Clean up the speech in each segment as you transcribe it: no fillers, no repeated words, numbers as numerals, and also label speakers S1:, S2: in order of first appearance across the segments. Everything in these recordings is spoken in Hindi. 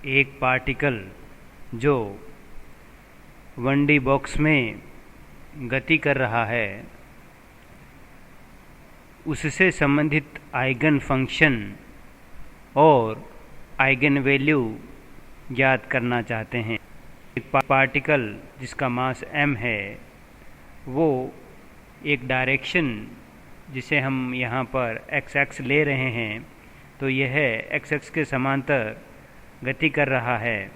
S1: एक पार्टिकल जो 1D बॉक्स में गति कर रहा है उससे संबंधित आइगन फंक्शन और आइगन वैल्यू ज्ञात करना चाहते हैं। एक पार्टिकल जिसका मास m है वो एक डायरेक्शन जिसे हम यहाँ पर x ले रहे हैं, तो यह x के समांतर गति कर रहा है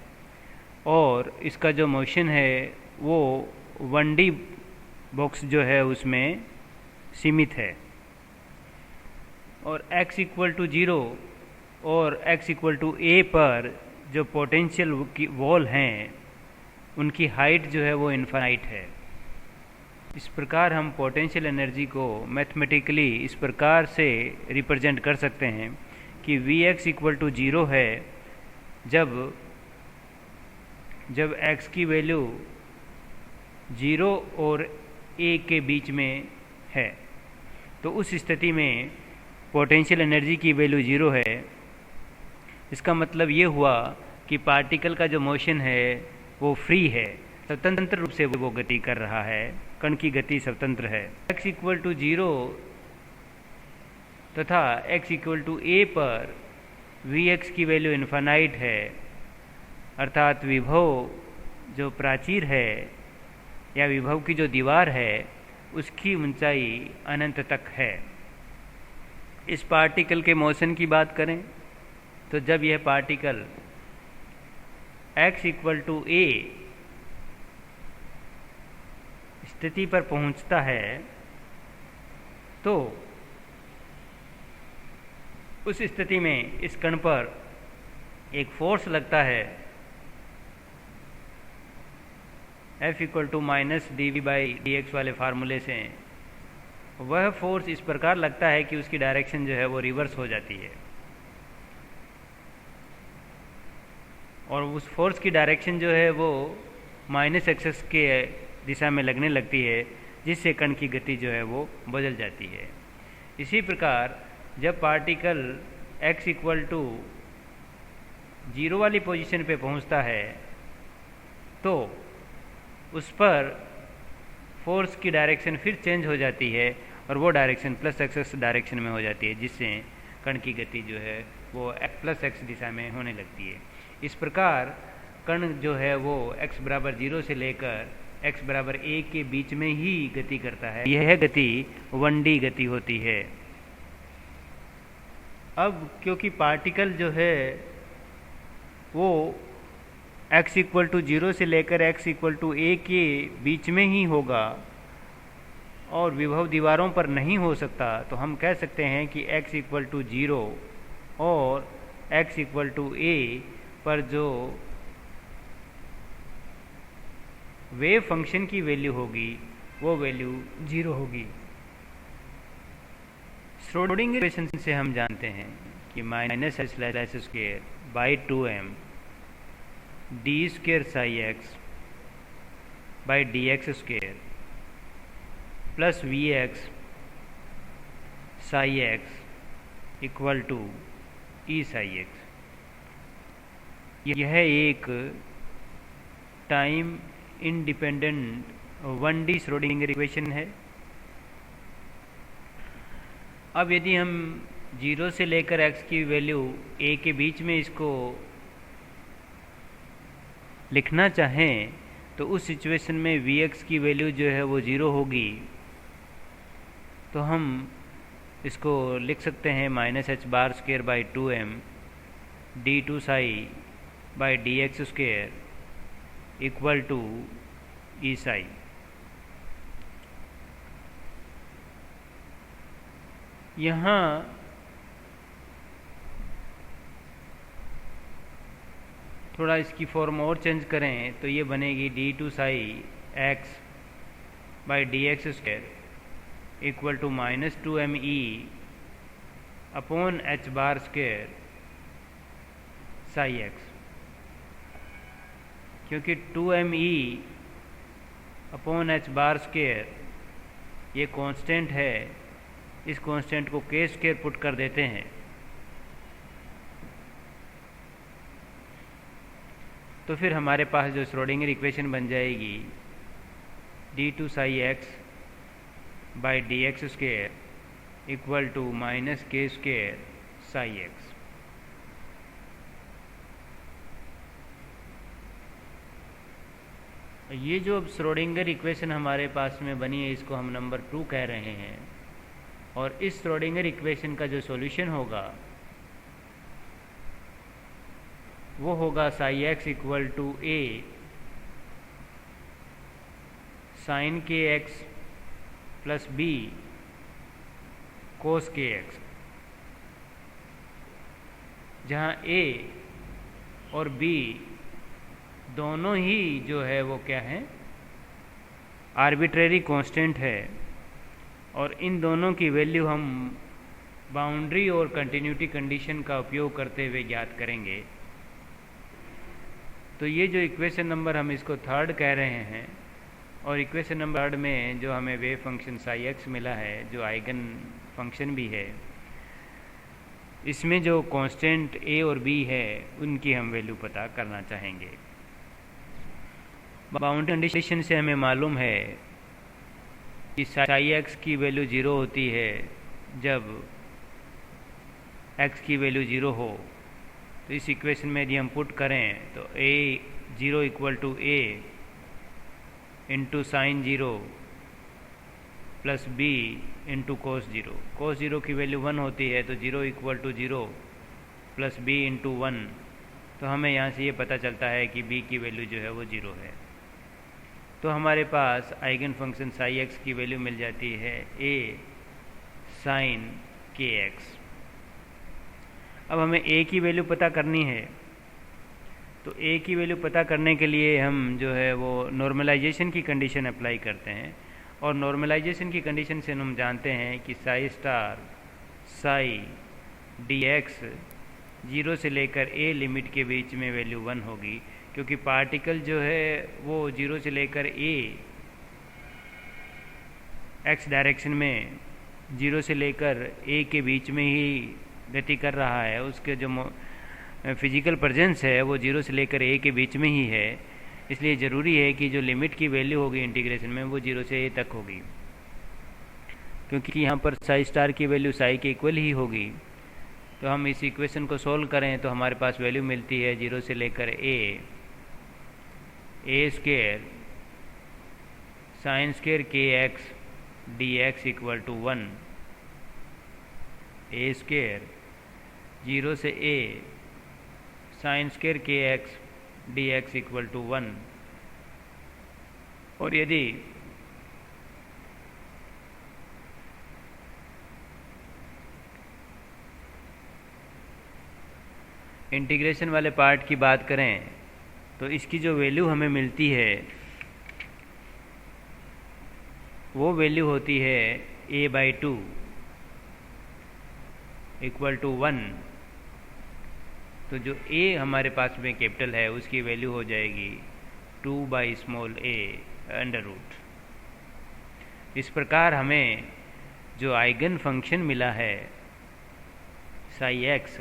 S1: और इसका जो मोशन है वो 1D बॉक्स जो है उसमें सीमित है। और x इक्वल टू 0 और x इक्वल टू a पर जो पोटेंशियल वॉल हैं उनकी हाइट जो है वो इन्फाइनाइट है। इस प्रकार हम पोटेंशियल एनर्जी को मैथमेटिकली इस प्रकार से रिप्रेजेंट कर सकते हैं कि Vx इक्वल टू 0 है जब x की वैल्यू 0 और a के बीच में है, तो उस स्थिति में पोटेंशियल एनर्जी की वैल्यू 0 है। इसका मतलब ये हुआ कि पार्टिकल का जो मोशन है वो फ्री है, स्वतंत्र रूप से वो गति कर रहा है, कण की गति स्वतंत्र है। x इक्वल टू 0 तथा x इक्वल टू a पर Vx की वैल्यू इन्फानाइट है, अर्थात विभव जो प्राचीर है या विभव की जो दीवार है उसकी ऊंचाई अनंत तक है। इस पार्टिकल के मोशन की बात करें तो जब यह particle x equal to a स्थिति पर पहुंचता है तो उस स्थिति में इस कण पर एक फोर्स लगता है F equal to minus d by D x वाले फार्मूले से। वह फोर्स इस प्रकार लगता है कि उसकी डायरेक्शन जो है वो रिवर्स हो जाती है और उस फोर्स की डायरेक्शन जो है वो माइनस एक्सेस के दिशा में लगने लगती है, जिससे कण की गति जो है वो बदल जाती है। इसी प्रकार जब पार्टिकल x इक्वल टू 0 वाली पोजीशन पे पहुंचता है तो उस पर फोर्स की डायरेक्शन फिर चेंज हो जाती है और वो डायरेक्शन प्लस एक्स डायरेक्शन में हो जाती है, जिससे कण की गति जो है वो प्लस एक्स दिशा में होने लगती है। इस प्रकार कण जो है वो x बराबर 0 से लेकर x बराबर a के बीच में ही गति करता है। यह गति 1D गति होती है। अब क्योंकि पार्टिकल जो है वो x इक्वल टू 0 से लेकर x इक्वल टू a के बीच में ही होगा और विभव दीवारों पर नहीं हो सकता, तो हम कह सकते हैं कि x इक्वल टू 0 और x इक्वल टू a पर जो वेव फंक्शन की वैल्यू होगी वो वैल्यू 0 होगी। श्रोडिंगर इक्वेशन से हम जानते हैं कि minus h square by 2m d square psi x by D x square plus v x psi x equal to E psi x. यह एक time independent 1D Schrodinger equation है। अब यदि हम 0 से लेकर x की वैल्यू a के बीच में इसको लिखना चाहें तो उस सिचुएशन में Vx की वैल्यू जो है वो 0 होगी, तो हम इसको लिख सकते हैं minus H bar square by 2m D two psi by D x square equal to E psi. यहाँ थोड़ा इसकी फॉर्म और चेंज करें तो ये बनेगी d two psi x by D x square equal to minus 2me upon h bar square psi x, क्योंकि 2me upon h bar square ये कांस्टेंट है, इस कांस्टेंट को k स्क्वायर पुट कर देते हैं तो फिर हमारे पास जो श्रोडिंगर इक्वेशन बन जाएगी d2 psi x by D x square equal to minus k square psi x। ये जो अब श्रोडिंगर इक्वेशन हमारे पास में बनी है इसको हम नंबर 2 कह रहे हैं, और इस श्रोडिंगर इक्वेशन का जो सॉल्यूशन होगा वो होगा psi x equal to a sine k x plus b cos k x, जहाँ a और b दोनों ही जो है वो क्या है, आर्बिट्रेरी कांस्टेंट है, और इन दोनों की वैल्यू हम बाउंड्री और कंटिन्यूटी कंडीशन का उपयोग करते हुए ज्ञात करेंगे। तो ये जो इक्वेशन नंबर हम इसको थर्ड कह रहे हैं, और इक्वेशन नंबर थर्ड में जो हमें वेव फंक्शन psi x मिला है जो आइगन फंक्शन भी है, इसमें जो कांस्टेंट a और b है उनकी हम वैल्यू पता करना चाहेंगे। बाउंड्री कंडीशन से हमें मालूम है कि psi x की वैल्यू 0 होती है जब x की वैल्यू 0 हो। तो इस इक्वेशन में यदि हम पुट करें तो a 0 equal to a into sine 0 plus b into cos 0। Cos 0 की वैल्यू 1 होती है, तो 0 equal to 0 plus b into 1। तो हमें यहाँ से ये पता चलता है कि b की वैल्यू जो है वो 0 है। तो हमारे पास आइगन फंक्शन psi x की वैल्यू मिल जाती है a साइन के एक्स। अब हमें a की वैल्यू पता करनी है, तो a की वैल्यू पता करने के लिए हम जो है वो नॉर्मलाइजेशन की कंडीशन अप्लाई करते हैं, और नॉर्मलाइजेशन की कंडीशन से हम जानते हैं कि Sai star Sai D x 0 से लेकर a लिमिट के बीच में वैल्यू 1 होगी, क्योंकि पार्टिकल जो है वो 0 से लेकर a x डायरेक्शन में 0 से लेकर a के बीच में ही गति कर रहा है। उसके जो फिजिकल प्रेजेंस है वो 0 से लेकर a के बीच में ही है, इसलिए ज़रूरी है कि जो लिमिट की वैल्यू होगी इंटीग्रेशन में वो 0 से a तक होगी, क्योंकि यहाँ पर साई स्टार की वैल्यू साई के इक्वल ही होगी। तो हम इस इक्वेशन को सोल्व करें तो हमारे पास वैल्यू मिलती है 0 से लेकर a square sine square k x d x equal to 1, a square 0 से a sine square k x d x equal to 1। और यदि इंटीग्रेशन वाले पार्ट की बात करें तो इसकी जो वैल्यू हमें मिलती है वो वैल्यू होती है a बाई 2 इक्वल टू 1। तो जो a हमारे पास में कैपिटल है उसकी वैल्यू हो जाएगी 2 by small a under root. इस प्रकार हमें जो आइगन फंक्शन मिला है psi x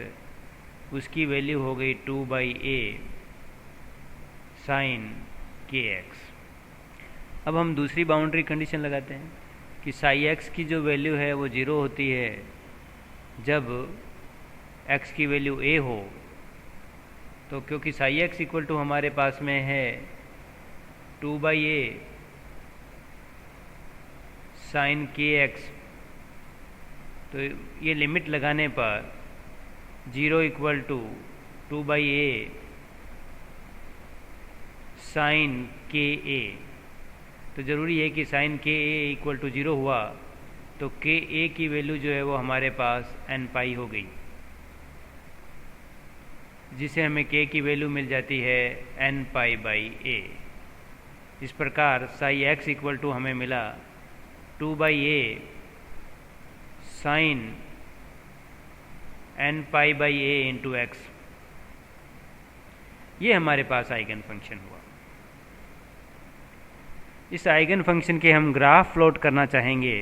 S1: उसकी वैल्यू हो गई 2 by a sine k x. अब हम दूसरी बाउंड्री कंडीशन लगाते हैं कि psi x की जो वैल्यू है वो 0 होती है जब x की वैल्यू a हो। तो क्योंकि psi x इक्वल टू हमारे पास में है 2 by a sine k x, तो ये लिमिट लगाने पर 0 equal to 2 by a sine k a. तो ज़रूरी है कि sign k A equal to 0 हुआ तो के ए की वैल्यू जो है वो हमारे पास n पाई हो गई, जिसे हमें k की वैल्यू मिल जाती है n पाई बाई a। इस प्रकार psi x इक्वल टू हमें मिला 2 by a sine n pi by a into x. ये हमारे पास आइगन फंक्शन हुआ। इस आइगन फंक्शन के हम ग्राफ प्लॉट करना चाहेंगे।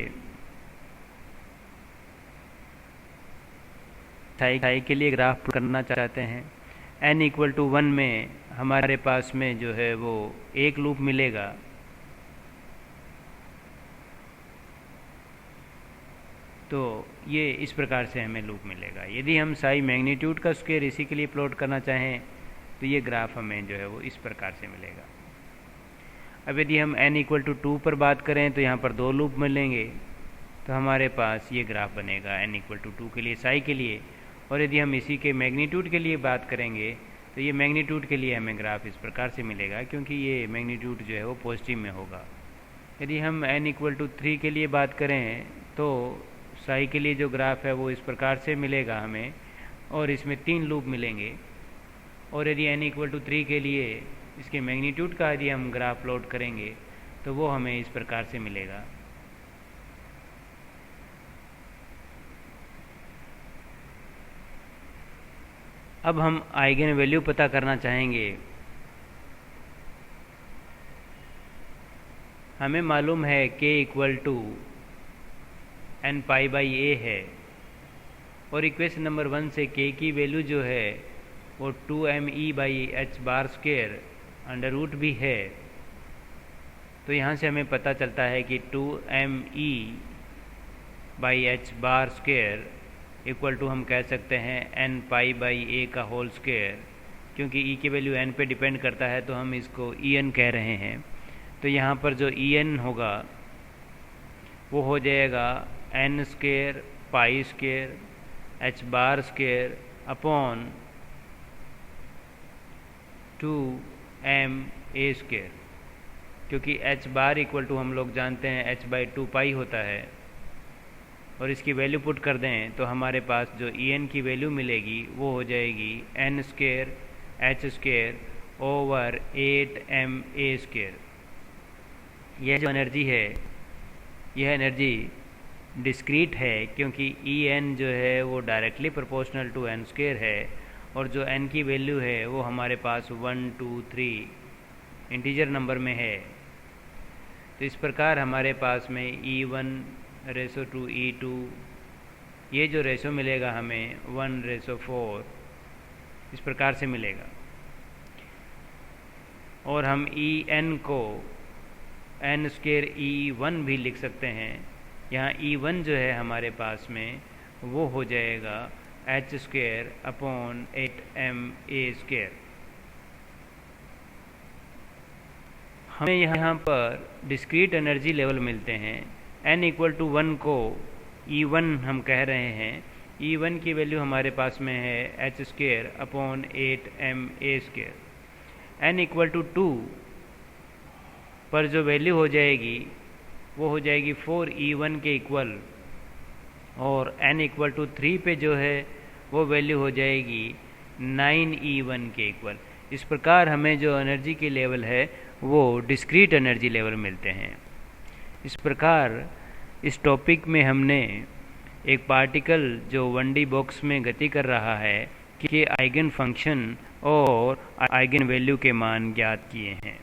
S1: psi के लिए ग्राफ करना चाहते हैं n इक्वल टू 1 में हमारे पास में जो है वो एक लूप मिलेगा, तो ये इस प्रकार से हमें लूप मिलेगा। यदि हम साई मैग्नीट्यूड का स्क्वायर इसी के लिए प्लॉट करना चाहें तो ये ग्राफ हमें जो है वो इस प्रकार से मिलेगा। अब यदि हम n इक्वल टू 2 पर बात करें तो यहाँ पर 2 लूप मिलेंगे, तो हमारे पास ये ग्राफ बनेगा n इक्वल टू 2 के लिए, साई के लिए। और यदि हम इसी के मैग्नीट्यूड के लिए बात करेंगे तो ये मैग्नीट्यूड के लिए हमें ग्राफ इस प्रकार से मिलेगा, क्योंकि ये मैग्नीट्यूड जो है वो पॉजिटिव में होगा। यदि हम n इक्वल टू 3 के लिए बात करें तो साई के लिए जो ग्राफ है वो इस प्रकार से मिलेगा हमें, और इसमें 3 लूप मिलेंगे। और यदि n इक्वल टू 3 के लिए इसके मैग्नीट्यूड का यदि हम ग्राफ प्लॉट करेंगे तो वो हमें इस प्रकार से मिलेगा। अब हम आइगन वैल्यू पता करना चाहेंगे। हमें मालूम है k equal to n pi by a है, और इक्वेशन नंबर 1 से k की वैल्यू जो है वो 2me by h bar square under root भी है। तो यहाँ से हमें पता चलता है कि 2me by h bar square equal to हम कह सकते हैं n पाई बाई a का होल स्क्वेयर, क्योंकि e की वैल्यू n पे डिपेंड करता है तो हम इसको en कह रहे हैं। तो यहाँ पर जो en होगा वो हो जाएगा n square pi square h bar square upon 2ma square, क्योंकि h बार इक्वल टू हम लोग जानते हैं h बाई 2 पाई होता है। और इसकी वैल्यू पुट कर दें तो हमारे पास जो en की वैल्यू मिलेगी वो हो जाएगी n square h square over 8ma square. यह जो एनर्जी है यह एनर्जी डिस्क्रीट है, क्योंकि En जो है वो directly proportional to n square है, और जो n की वैल्यू है वो हमारे पास 1 2 3 इंटीजर नंबर में है। तो इस प्रकार हमारे पास में E1 रेशो टू E2, ये जो रेशो मिलेगा हमें 1:4 इस प्रकार से मिलेगा। और हम En को n स्क्वेयर E1 भी लिख सकते हैं। यहाँ E1 जो है हमारे पास में वो हो जाएगा h square upon 8ma square. हमें यहाँ पर डिस्क्रीट एनर्जी लेवल मिलते हैं। n इक्वल टू 1 को E1 हम कह रहे हैं। E1 की वैल्यू हमारे पास में है h square upon 8ma square. n equal to 2 पर जो वैल्यू हो जाएगी वो हो जाएगी 4E1 के इक्वल, और n इक्वल टू 3 पे जो है वो वैल्यू हो जाएगी 9E1 के इक्वल। इस प्रकार हमें जो एनर्जी की लेवल है वो डिस्क्रीट एनर्जी लेवल मिलते हैं। इस प्रकार इस टॉपिक में हमने एक पार्टिकल जो 1D बॉक्स में गति कर रहा है कि आइगन फंक्शन और आइगन वैल्यू के मान ज्ञात किए हैं।